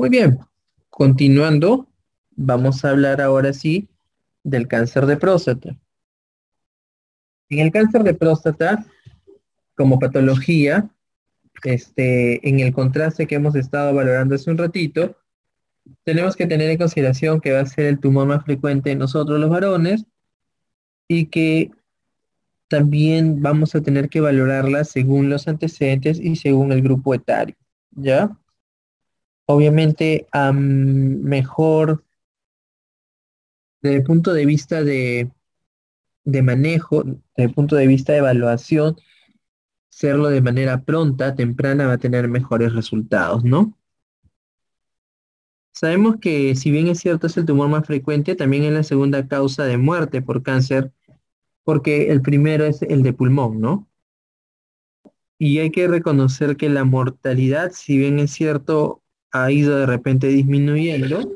Muy bien, continuando, vamos a hablar ahora sí del cáncer de próstata. En el cáncer de próstata, como patología, en el contraste que hemos estado valorando hace un ratito, tenemos que tener en consideración que va a ser el tumor más frecuente en nosotros los varones y que también vamos a tener que valorarla según los antecedentes y según el grupo etario, ¿ya? Obviamente, mejor desde el punto de vista de manejo, desde el punto de vista de evaluación, hacerlo de manera pronta, temprana, va a tener mejores resultados, ¿no? Sabemos que si bien es cierto es el tumor más frecuente, también es la segunda causa de muerte por cáncer, porque el primero es el de pulmón, ¿no? Y hay que reconocer que la mortalidad, si bien es cierto, ha ido de repente disminuyendo,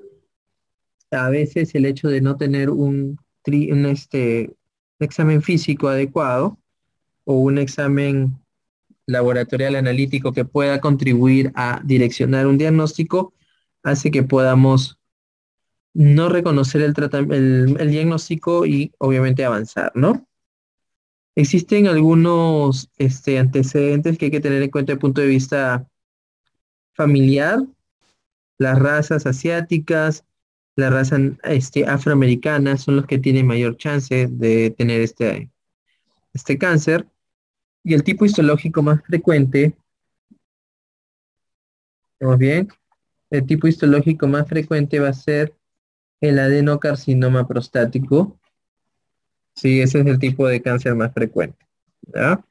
a veces el hecho de no tener un examen físico adecuado o un examen laboratorial analítico que pueda contribuir a direccionar un diagnóstico hace que podamos no reconocer el diagnóstico y obviamente avanzar, ¿no? Existen algunos antecedentes que hay que tener en cuenta desde el punto de vista familiar, las razas asiáticas, la raza afroamericana son los que tienen mayor chance de tener este cáncer. Y el tipo histológico más frecuente, ¿estamos bien? El tipo histológico más frecuente va a ser el adenocarcinoma prostático. Sí, ese es el tipo de cáncer más frecuente, ¿ya?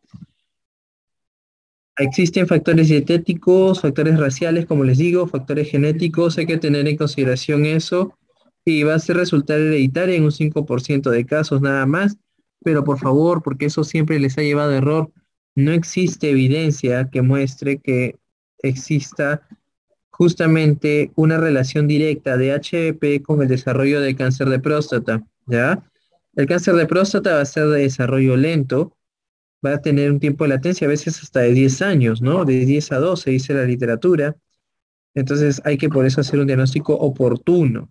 Existen factores dietéticos, factores raciales, como les digo, factores genéticos, hay que tener en consideración eso y va a ser resultar hereditario en un 5% de casos nada más, pero por favor, porque eso siempre les ha llevado a error, no existe evidencia que muestre que exista justamente una relación directa de HPV con el desarrollo del cáncer de próstata, ¿ya? El cáncer de próstata va a ser de desarrollo lento, va a tener un tiempo de latencia, a veces hasta de 10 años, ¿no? De 10 a 12 dice la literatura. Entonces hay que por eso hacer un diagnóstico oportuno,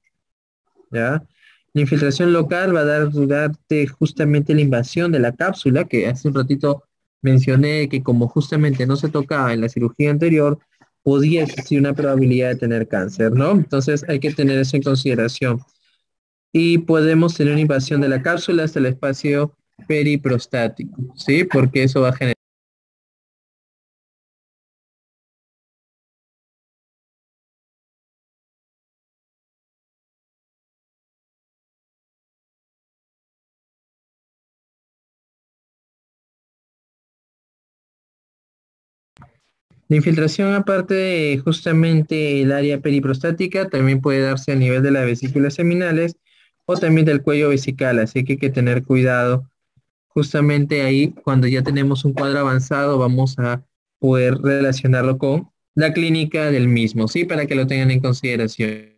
¿ya? La infiltración local va a darte justamente la invasión de la cápsula, que hace un ratito mencioné que como justamente no se tocaba en la cirugía anterior, podía existir una probabilidad de tener cáncer, ¿no? Entonces hay que tener eso en consideración. Y podemos tener una invasión de la cápsula hasta el espacio periprostático, ¿sí? Porque eso va a generar. La infiltración, aparte de justamente el área periprostática, también puede darse a nivel de las vesículas seminales o también del cuello vesical, así que hay que tener cuidado. Justamente ahí, cuando ya tenemos un cuadro avanzado, vamos a poder relacionarlo con la clínica del mismo, ¿sí? Para que lo tengan en consideración.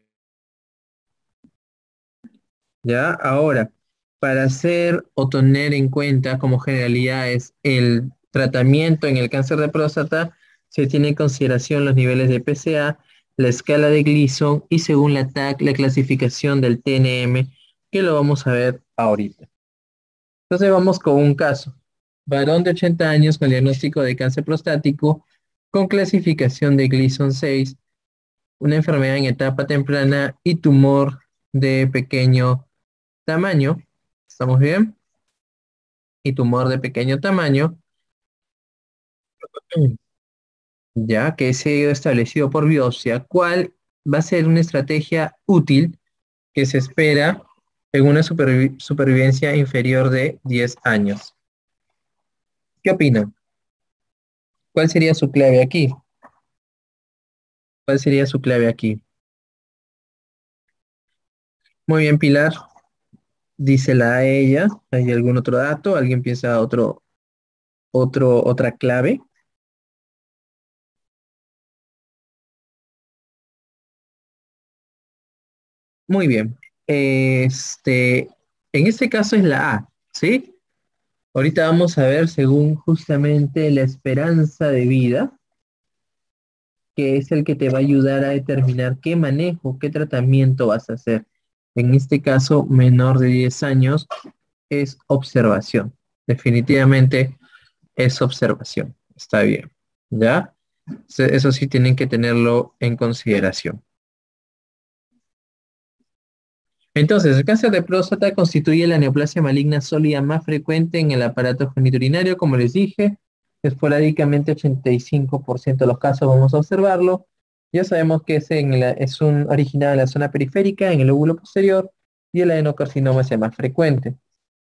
¿Ya? Ahora, para hacer o tener en cuenta como generalidades el tratamiento en el cáncer de próstata, se tiene en consideración los niveles de PSA, la escala de Gleason y según la TAC, la clasificación del TNM, que lo vamos a ver ahorita. Entonces vamos con un caso. Varón de 80 años con diagnóstico de cáncer prostático con clasificación de Gleason 6, una enfermedad en etapa temprana y tumor de pequeño tamaño. ¿Estamos bien? Y tumor de pequeño tamaño, ya que se ha ido establecido por biopsia, ¿cuál va a ser una estrategia útil que se espera en una supervivencia inferior de 10 años? ¿Qué opinan? ¿Cuál sería su clave aquí? ¿Cuál sería su clave aquí? Muy bien, Pilar, dísela a ella. ¿Hay algún otro dato? ¿Alguien piensa otra clave? Muy bien. En este caso es la A, ¿sí? Ahorita vamos a ver según justamente la esperanza de vida. que es el que te va a ayudar a determinar qué manejo, qué tratamiento vas a hacer. En este caso, menor de 10 años, es observación. Definitivamente es observación. Está bien. ¿Ya? Eso sí tienen que tenerlo en consideración. Entonces, el cáncer de próstata constituye la neoplasia maligna sólida más frecuente en el aparato genitourinario, como les dije, esporádicamente 85% de los casos vamos a observarlo. Ya sabemos que es un originado en la zona periférica, en el lóbulo posterior, y el adenocarcinoma es el más frecuente.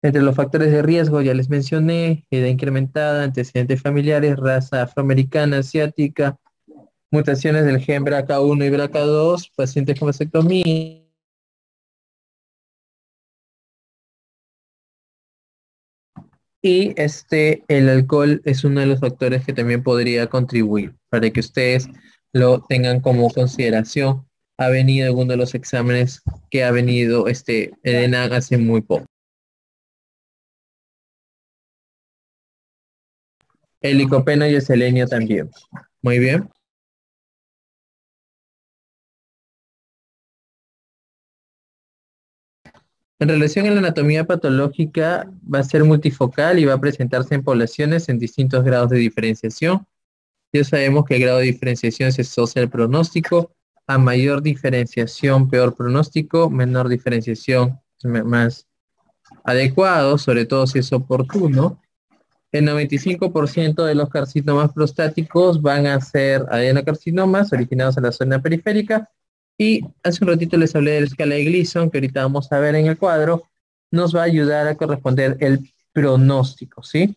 Entre los factores de riesgo, ya les mencioné, edad incrementada, antecedentes familiares, raza afroamericana, asiática, mutaciones del gen BRCA1 y BRCA2, pacientes con vasectomía. Y el alcohol es uno de los factores que también podría contribuir para que ustedes lo tengan como consideración. Ha venido alguno de los exámenes que ha venido Elena hace muy poco. El licopeno y el selenio también. Muy bien. En relación a la anatomía patológica, va a ser multifocal y va a presentarse en poblaciones en distintos grados de diferenciación. Ya sabemos que el grado de diferenciación se asocia al pronóstico. A mayor diferenciación, peor pronóstico, menor diferenciación, más adecuado, sobre todo si es oportuno. El 95% de los carcinomas prostáticos van a ser adenocarcinomas originados en la zona periférica. Y hace un ratito les hablé de la escala de Gleason, que ahorita vamos a ver en el cuadro, nos va a ayudar a corresponder el pronóstico, ¿sí?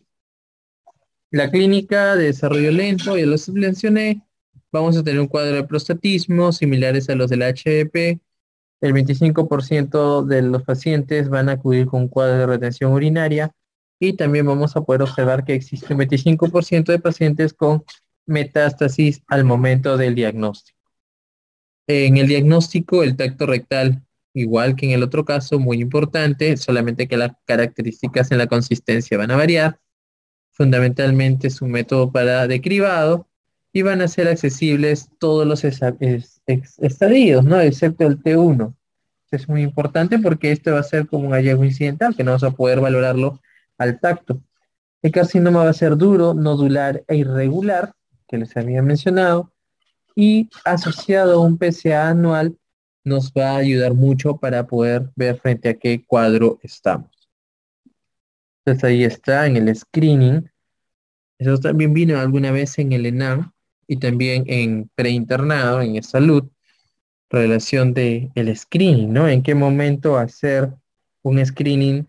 La clínica de desarrollo lento, ya los mencioné, vamos a tener un cuadro de prostatismo similares a los del HDP. El 25% de los pacientes van a acudir con un cuadro de retención urinaria y también vamos a poder observar que existe un 25% de pacientes con metástasis al momento del diagnóstico. En el diagnóstico, el tacto rectal, igual que en el otro caso, muy importante, solamente que las características en la consistencia van a variar. Fundamentalmente es un método para de cribado y van a ser accesibles todos los estadios, ¿no? Excepto el T1. Es muy importante porque esto va a ser como un hallazgo incidental que no vamos a poder valorarlo al tacto. El carcinoma va a ser duro, nodular e irregular, que les había mencionado, y asociado a un PSA anual nos va a ayudar mucho para poder ver frente a qué cuadro estamos. Entonces ahí está en el screening. Eso también vino alguna vez en el ENAM y también en preinternado, en salud, relación de el screening, ¿no? En qué momento hacer un screening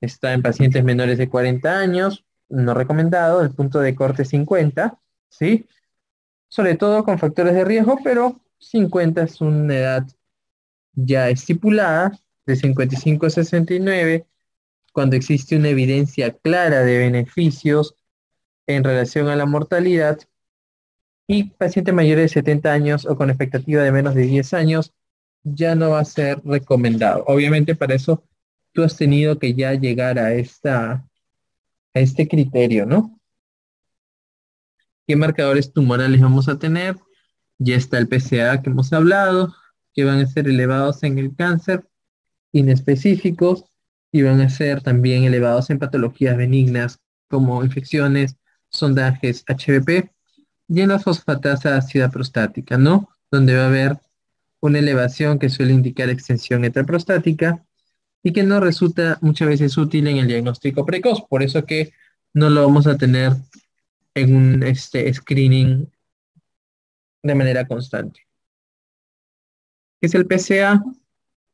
está en pacientes menores de 40 años, no recomendado, el punto de corte 50, ¿sí? Sobre todo con factores de riesgo, pero 50 es una edad ya estipulada, de 55 a 69, cuando existe una evidencia clara de beneficios en relación a la mortalidad, y pacientes mayores de 70 años o con expectativa de menos de 10 años ya no va a ser recomendado. Obviamente para eso tú has tenido que ya llegar a este criterio, ¿no? ¿Qué marcadores tumorales vamos a tener? Ya está el PSA que hemos hablado, que van a ser elevados en el cáncer, inespecíficos, y van a ser también elevados en patologías benignas como infecciones, sondajes HBP, y en la fosfatasa ácida prostática, ¿no? Donde va a haber una elevación que suele indicar extensión intraprostática y que no resulta muchas veces útil en el diagnóstico precoz. Por eso que no lo vamos a tener en un screening de manera constante. ¿Qué es el PSA?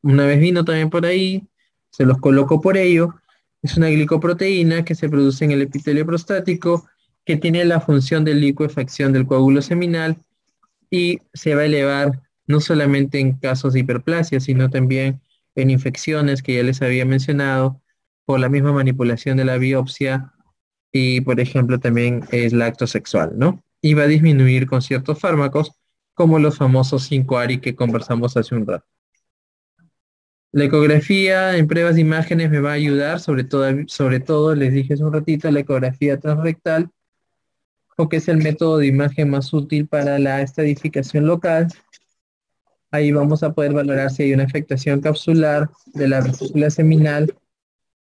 Una vez vino también por ahí, se los coloco por ello. Es una glicoproteína que se produce en el epitelio prostático, que tiene la función de licuefacción del coágulo seminal y se va a elevar no solamente en casos de hiperplasia, sino también en infecciones que ya les había mencionado por la misma manipulación de la biopsia y, por ejemplo, también es la acto sexual, ¿no? Y va a disminuir con ciertos fármacos como los famosos 5-ARI que conversamos hace un rato. La ecografía en pruebas de imágenes me va a ayudar, sobre todo les dije hace un ratito, la ecografía transrectal o que es el método de imagen más útil para la estadificación local. Ahí vamos a poder valorar si hay una afectación capsular de la vesícula seminal,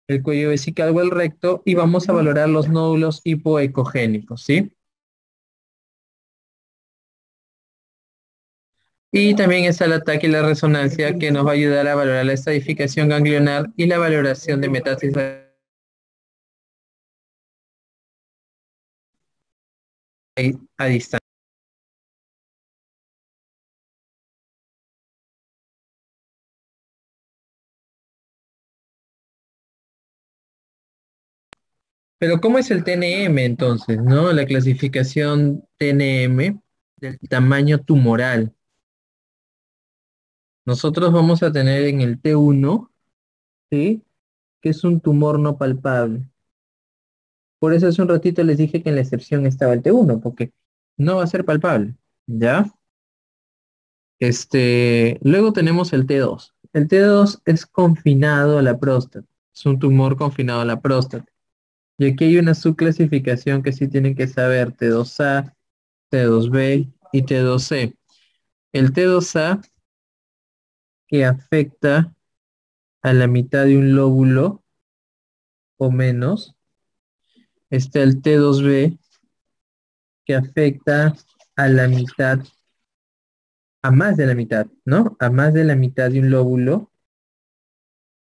el cuello vesical o el recto, y vamos a valorar los nódulos hipoecogénicos, ¿sí? Y también está el ataque y la resonancia, que nos va a ayudar a valorar la estadificación ganglionar y la valoración de metástasis a distancia. Pero ¿cómo es el TNM entonces, no? La clasificación TNM del tamaño tumoral. Nosotros vamos a tener en el T1, ¿sí? Que es un tumor no palpable. Por eso hace un ratito les dije que en la excepción estaba el T1, porque no va a ser palpable, ¿ya? Luego tenemos el T2. El T2 es confinado a la próstata. Es un tumor confinado a la próstata. Y aquí hay una subclasificación que sí tienen que saber: T2A, T2B y T2C. El T2A, que afecta a la mitad de un lóbulo o menos. Está el T2B, que afecta a la mitad, a más de la mitad, ¿no? A más de la mitad de un lóbulo.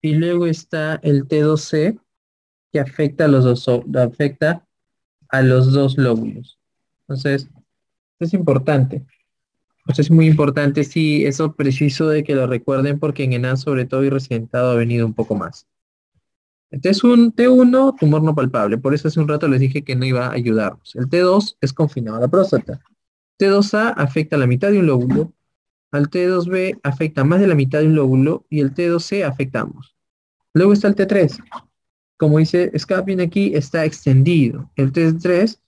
Y luego está el T2C, que afecta a los dos, afecta a los dos lóbulos. Entonces, esto es importante. Esto es muy importante, sí, eso preciso de que lo recuerden, porque en ENAM sobre todo y recientado ha venido un poco más. Este es un T1, tumor no palpable. Por eso hace un rato les dije que no iba a ayudarnos. El T2 es confinado a la próstata. T2A afecta a la mitad de un lóbulo. Al T2B afecta más de la mitad de un lóbulo. Y el T2C afecta a ambos. Luego está el T3. Como dice Scapin aquí, está extendido. El T3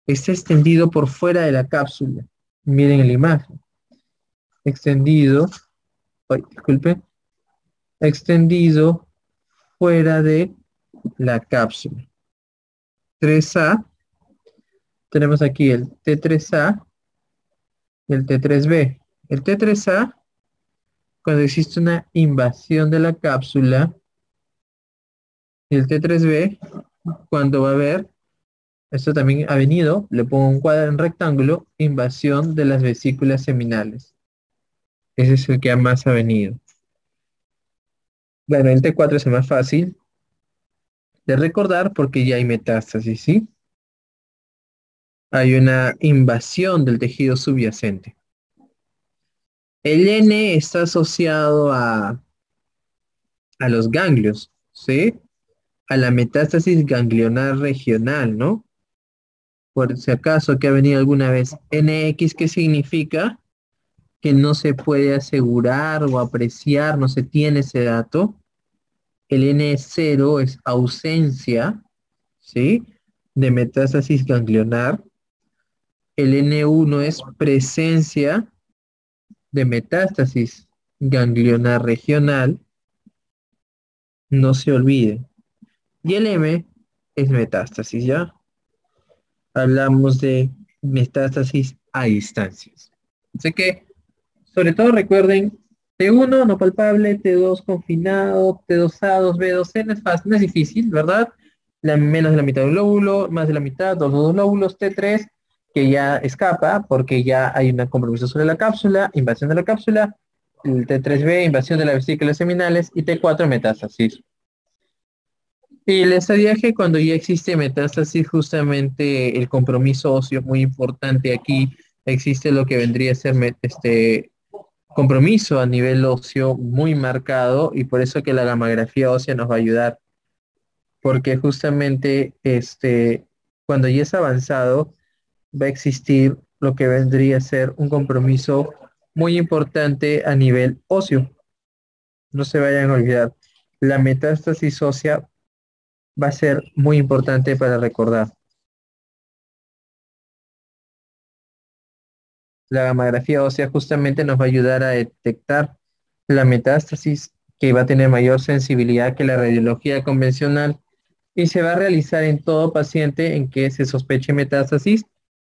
está extendido por fuera de la cápsula. Miren en la imagen. Extendido. Ay, disculpe. Extendido fuera de la cápsula. 3A. Tenemos aquí el T3A y el T3B. El T3A, cuando existe una invasión de la cápsula, y el T3B, cuando va a haber, esto también ha venido, le pongo un cuadro en rectángulo, invasión de las vesículas seminales. Ese es el que más ha venido. Bueno, el T4 es el más fácil de recordar porque ya hay metástasis, ¿sí? Hay una invasión del tejido subyacente. El N está asociado a los ganglios, ¿sí? A la metástasis ganglionar regional, ¿no? Por si acaso que ha venido alguna vez. NX, ¿qué significa? Que no se puede asegurar o apreciar, no se tiene ese dato. El N0 es ausencia, ¿sí? De metástasis ganglionar. El N1 es presencia de metástasis ganglionar regional. No se olvide. Y el M es metástasis, ¿ya? Hablamos de metástasis a distancias. Así que, sobre todo recuerden, T1 no palpable, T2 confinado, T2A, 2B, 2C no es fácil, no es difícil, ¿verdad? Menos de la mitad de un lóbulo, más de la mitad, dos lóbulos, T3, que ya escapa porque ya hay un compromiso sobre la cápsula, invasión de la cápsula, el T3B, invasión de las vesículas seminales, y T4, metástasis. Y el estadiaje, cuando ya existe metástasis, justamente el compromiso óseo es muy importante. Aquí existe lo que vendría a ser compromiso a nivel óseo muy marcado, y por eso que la gamografía ósea nos va a ayudar, porque justamente cuando ya es avanzado va a existir lo que vendría a ser un compromiso muy importante a nivel óseo. No se vayan a olvidar, la metástasis ósea va a ser muy importante para recordar. La gamografía ósea justamente nos va a ayudar a detectar la metástasis, que va a tener mayor sensibilidad que la radiología convencional, y se va a realizar en todo paciente en que se sospeche metástasis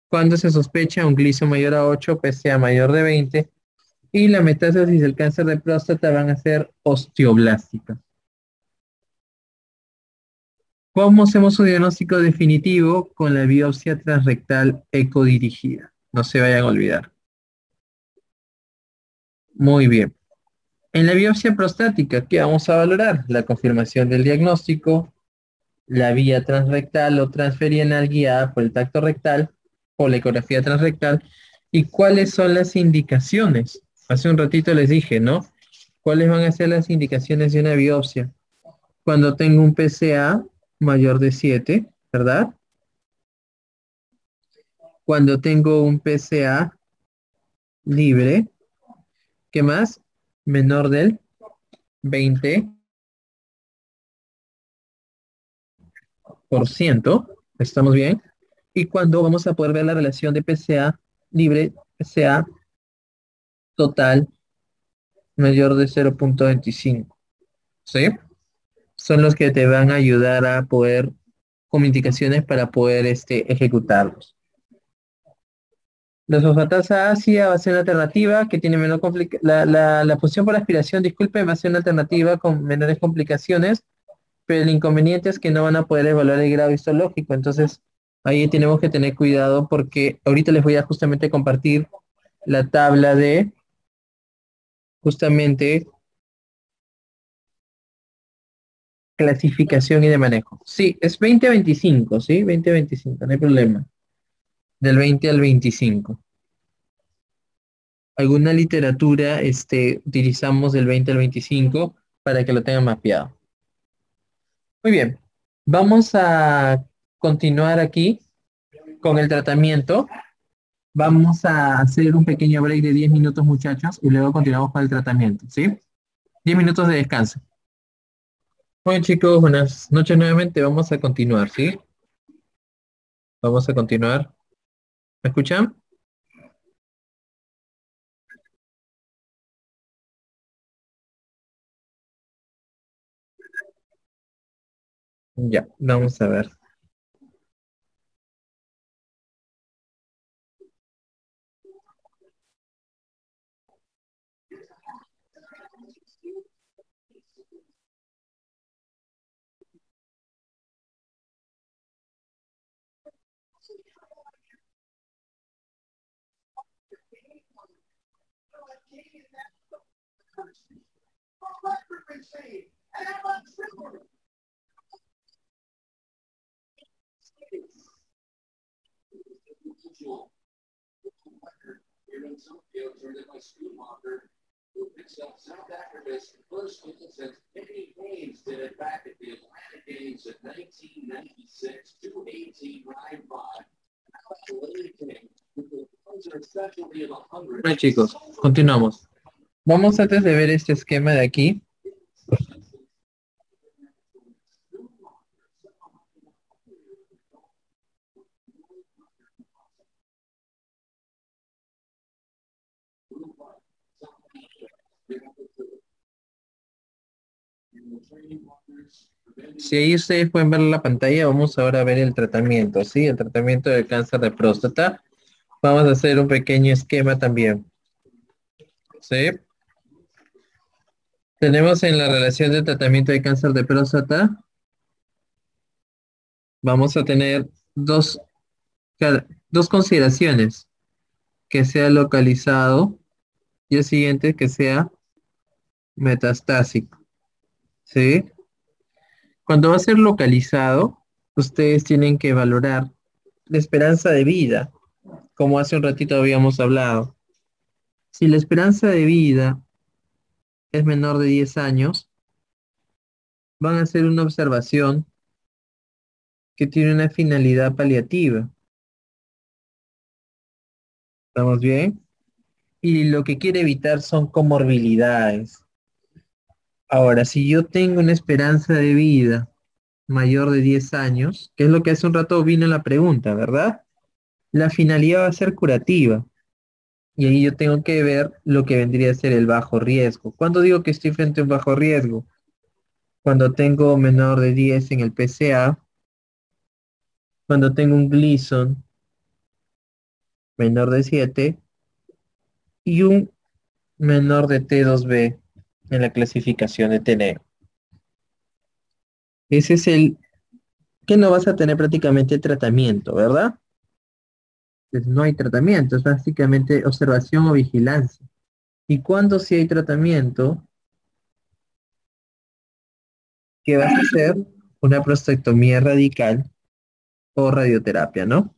Cuando se sospecha un gliso mayor a 8, PSA mayor de 20, y la metástasis del cáncer de próstata van a ser osteoblásticas. ¿Cómo hacemos un diagnóstico definitivo? Con la biopsia transrectal ecodirigida. No se vayan a olvidar. Muy bien. En la biopsia prostática, ¿qué vamos a valorar? La confirmación del diagnóstico, la vía transrectal o transferianal guiada por el tacto rectal o la ecografía transrectal. ¿Y cuáles son las indicaciones? Hace un ratito les dije, ¿no? ¿Cuáles van a ser las indicaciones de una biopsia? Cuando tengo un PSA mayor de 7, ¿verdad? Cuando tengo un PSA libre, ¿qué más? Menor del 20%, ¿estamos bien? Y cuando vamos a poder ver la relación de PSA libre, PSA total mayor de 0.25, ¿sí? Son los que te van a ayudar a poder, como indicaciones para poder ejecutarlos. La sulfatasa ácida va a ser una alternativa que tiene menor la función por aspiración, disculpe, va a ser una alternativa con menores complicaciones, pero el inconveniente es que no van a poder evaluar el grado histológico, entonces ahí tenemos que tener cuidado porque ahorita les voy a justamente compartir la tabla de justamente clasificación y de manejo. Sí, es 20-25, ¿sí? 20-25, no hay problema. Del 20 al 25. Alguna literatura utilizamos del 20 al 25 para que lo tengan mapeado. Muy bien, vamos a continuar aquí con el tratamiento. Vamos a hacer un pequeño break de 10 minutos, muchachos, y luego continuamos con el tratamiento, ¿sí? 10 minutos de descanso. Bueno, chicos, buenas noches nuevamente. Vamos a continuar, ¿sí? Vamos a continuar. ¿Me escuchan? Ya, vamos a ver. Bueno, chicos, continuamos. Vamos antes de ver este esquema de aquí. Si ahí ustedes pueden ver la pantalla, vamos ahora a ver el tratamiento, ¿sí? El tratamiento del cáncer de próstata. Vamos a hacer un pequeño esquema también, ¿sí? Tenemos en la relación de tratamiento de cáncer de próstata, vamos a tener dos consideraciones, que sea localizado y el siguiente que sea metastásico, ¿sí? Cuando va a ser localizado, ustedes tienen que valorar la esperanza de vida, como hace un ratito habíamos hablado. Si la esperanza de vida es menor de 10 años, van a hacer una observación que tiene una finalidad paliativa. ¿Estamos bien? Y lo que quiere evitar son comorbilidades. Ahora, si yo tengo una esperanza de vida mayor de 10 años, que es lo que hace un rato vino en la pregunta, ¿verdad? La finalidad va a ser curativa. Y ahí yo tengo que ver lo que vendría a ser el bajo riesgo. ¿Cuándo digo que estoy frente a un bajo riesgo? Cuando tengo menor de 10 en el PCA, cuando tengo un Gleason menor de 7 y un menor de T2B en la clasificación de TNE. Ese es el que no vas a tener prácticamente tratamiento, ¿verdad? Pues no hay tratamiento, es básicamente observación o vigilancia. Y cuando sí hay tratamiento, ¿qué vas a hacer? Una prostatectomía radical o radioterapia, ¿no?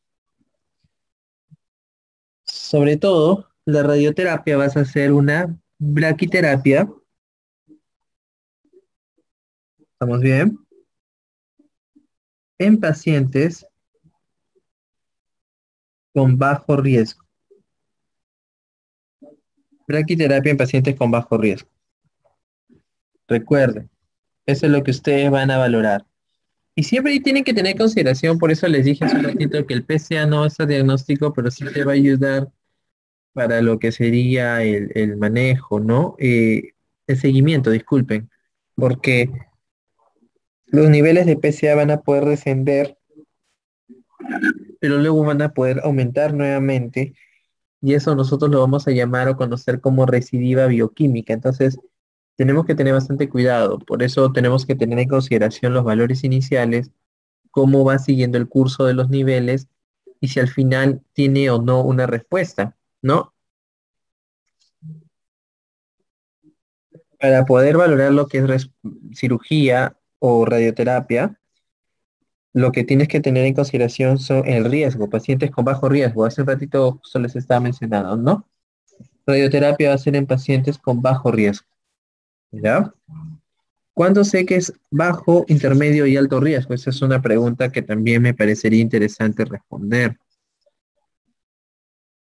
Sobre todo, la radioterapia vas a hacer una braquiterapia, ¿estamos bien? En pacientes con bajo riesgo. Braquiterapia en pacientes con bajo riesgo. Recuerden, eso es lo que ustedes van a valorar. Y siempre ahí tienen que tener consideración, por eso les dije hace un ratito que el PCA no es a diagnóstico, pero sí te va a ayudar para lo que sería el manejo, ¿no? El seguimiento, disculpen, porque los niveles de PCA van a poder descender, pero luego van a poder aumentar nuevamente, y eso nosotros lo vamos a llamar o conocer como recidiva bioquímica. Entonces, tenemos que tener bastante cuidado, por eso tenemos que tener en consideración los valores iniciales, cómo va siguiendo el curso de los niveles y si al final tiene o no una respuesta, ¿no? Para poder valorar lo que es cirugía o radioterapia, lo que tienes que tener en consideración son el riesgo, pacientes con bajo riesgo. Hace un ratito solo les estaba mencionando, ¿no? Radioterapia va a ser en pacientes con bajo riesgo, ¿ya? ¿Cuándo sé que es bajo, intermedio y alto riesgo? Esa es una pregunta que también me parecería interesante responder.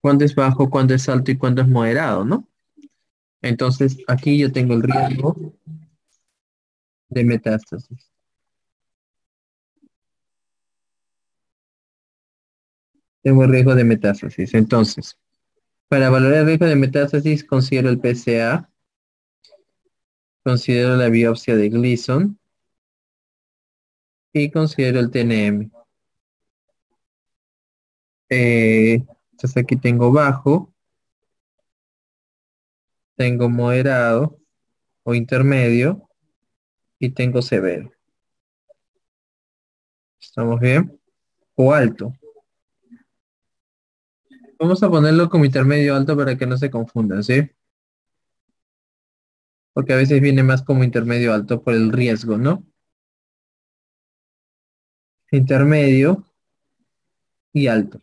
¿Cuándo es bajo, cuándo es alto y cuándo es moderado, no? Entonces, aquí yo tengo el riesgo de metástasis. Tengo el riesgo de metástasis. Entonces, para valorar el riesgo de metástasis, considero el PSA, considero la biopsia de Gleason y considero el TNM. Entonces aquí tengo bajo, tengo moderado o intermedio y tengo severo. ¿Estamos bien? O alto. Vamos a ponerlo como intermedio alto para que no se confundan, ¿sí? Porque a veces viene más como intermedio alto por el riesgo, ¿no? Intermedio y alto.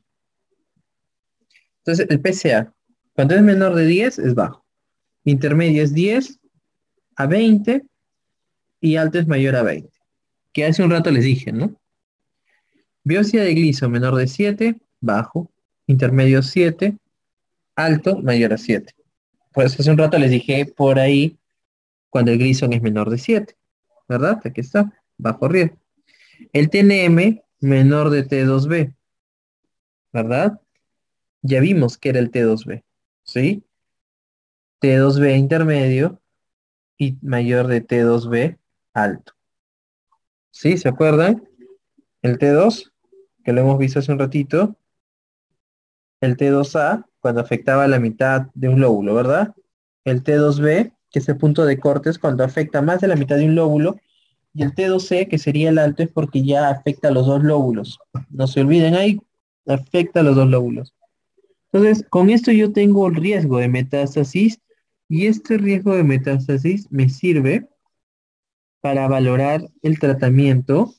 Entonces el PSA, cuando es menor de 10 es bajo. Intermedio es 10 a 20 y alto es mayor a 20. Que hace un rato les dije, ¿no? Biopsia de Gleason menor de 7 bajo. Intermedio 7 alto, mayor a 7. Pues hace un rato les dije por ahí cuando el Gleason es menor de 7, ¿verdad? Aquí está, bajo riesgo. El TNM menor de T2B, ¿verdad? Ya vimos que era el T2B, ¿sí? T2B intermedio y mayor de T2B alto. ¿Sí? ¿Se acuerdan? El T2, que lo hemos visto hace un ratito, el T2A, cuando afectaba la mitad de un lóbulo, ¿verdad? El T2B, que es el punto de cortes cuando afecta más de la mitad de un lóbulo, y el T2C, que sería el alto, es porque ya afecta a los dos lóbulos. No se olviden ahí, afecta a los dos lóbulos. Entonces, con esto yo tengo el riesgo de metástasis, y este riesgo de metástasis me sirve para valorar el tratamiento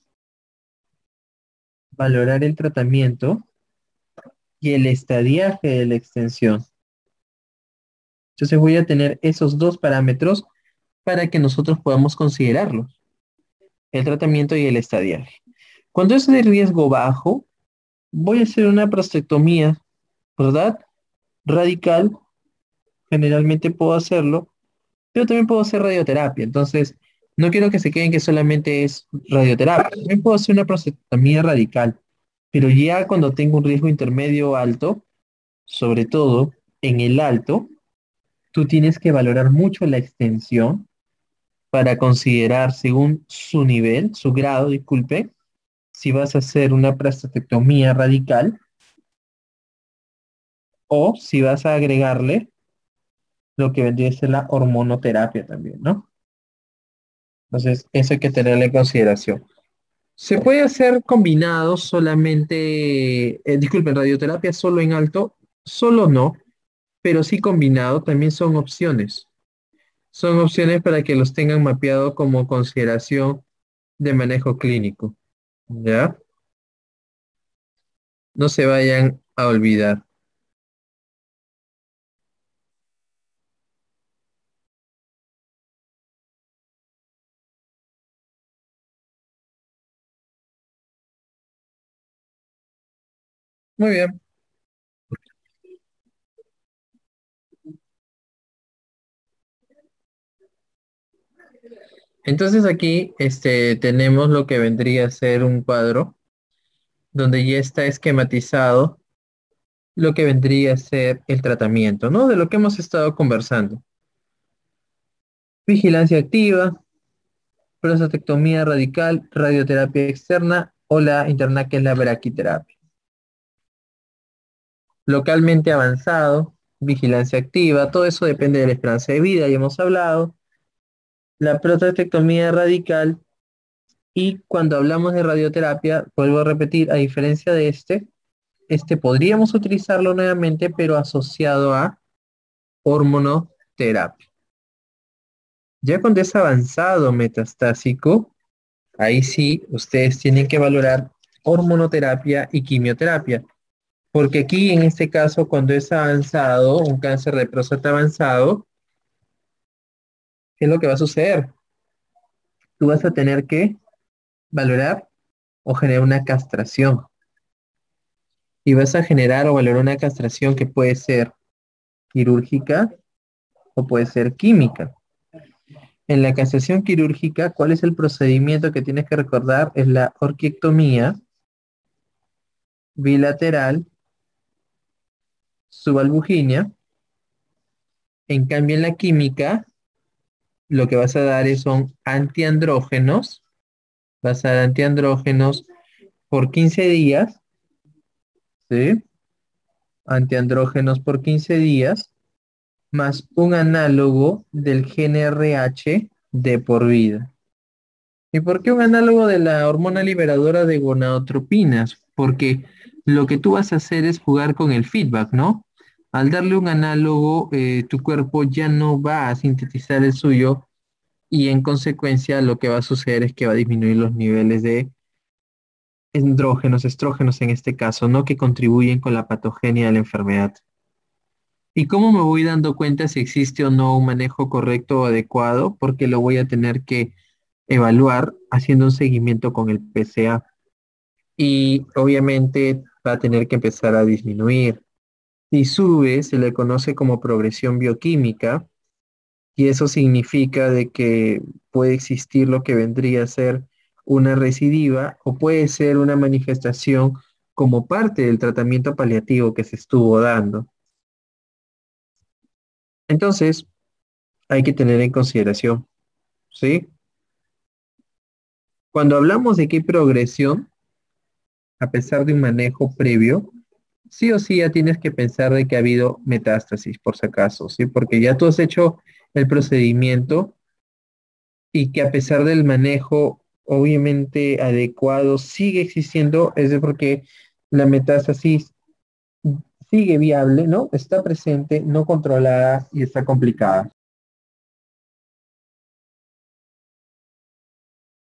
y el estadiaje de la extensión. Entonces voy a tener esos dos parámetros para que nosotros podamos considerarlos, el tratamiento y el estadiaje. Cuando es de riesgo bajo, voy a hacer una prostatectomía, ¿verdad? Radical, generalmente puedo hacerlo, pero también puedo hacer radioterapia. Entonces, no quiero que se queden que solamente es radioterapia. También puedo hacer una prostatectomía radical, pero ya cuando tengo un riesgo intermedio o alto, sobre todo en el alto, tú tienes que valorar mucho la extensión para considerar según su nivel, su grado, disculpe, si vas a hacer una prostatectomía radical o si vas a agregarle lo que vendría a ser la hormonoterapia también, ¿no? Entonces, eso hay que tenerlo en consideración. Se puede hacer combinado solamente, disculpen, radioterapia solo en alto, solo no, pero sí combinado también son opciones. Son opciones para que los tengan mapeado como consideración de manejo clínico, ¿ya? No se vayan a olvidar. Muy bien. Entonces aquí tenemos lo que vendría a ser un cuadro donde ya está esquematizado lo que vendría a ser el tratamiento, ¿no? De lo que hemos estado conversando. Vigilancia activa, prostatectomía radical, radioterapia externa o la interna que es la braquiterapia. Localmente avanzado, vigilancia activa, todo eso depende de la esperanza de vida, ya hemos hablado. La prostatectomía radical y cuando hablamos de radioterapia, vuelvo a repetir, a diferencia de este podríamos utilizarlo nuevamente, pero asociado a hormonoterapia. Ya cuando es avanzado metastásico, ahí sí ustedes tienen que valorar hormonoterapia y quimioterapia. Porque aquí en este caso, cuando es avanzado, un cáncer de próstata avanzado, ¿qué es lo que va a suceder? Tú vas a tener que valorar o generar una castración. Y vas a generar o valorar una castración que puede ser quirúrgica o puede ser química. En la castración quirúrgica, ¿cuál es el procedimiento que tienes que recordar? Es la orquiectomía bilateral subalbuginia. En cambio, en la química, lo que vas a dar son antiandrógenos. Vas a dar antiandrógenos por 15 días, ¿sí? Antiandrógenos por 15 días, más un análogo del GnRH de por vida. ¿Y por qué un análogo de la hormona liberadora de gonadotropinas? Porque lo que tú vas a hacer es jugar con el feedback, ¿no? Al darle un análogo, tu cuerpo ya no va a sintetizar el suyo y en consecuencia lo que va a suceder es que va a disminuir los niveles de estrógenos en este caso, ¿no? Que contribuyen con la patogenia de la enfermedad. ¿Y cómo me voy dando cuenta si existe o no un manejo correcto o adecuado? Porque lo voy a tener que evaluar haciendo un seguimiento con el PSA. Y obviamente va a tener que empezar a disminuir. Si sube, se le conoce como progresión bioquímica y eso significa de que puede existir lo que vendría a ser una recidiva o puede ser una manifestación como parte del tratamiento paliativo que se estuvo dando. Entonces, hay que tener en consideración, ¿sí? Cuando hablamos de que hay progresión, a pesar de un manejo previo, sí o sí ya tienes que pensar de que ha habido metástasis, por si acaso, ¿sí? Porque ya tú has hecho el procedimiento y que a pesar del manejo obviamente adecuado sigue existiendo, es de porque la metástasis sigue viable, ¿no? Está presente, no controlada y está complicada.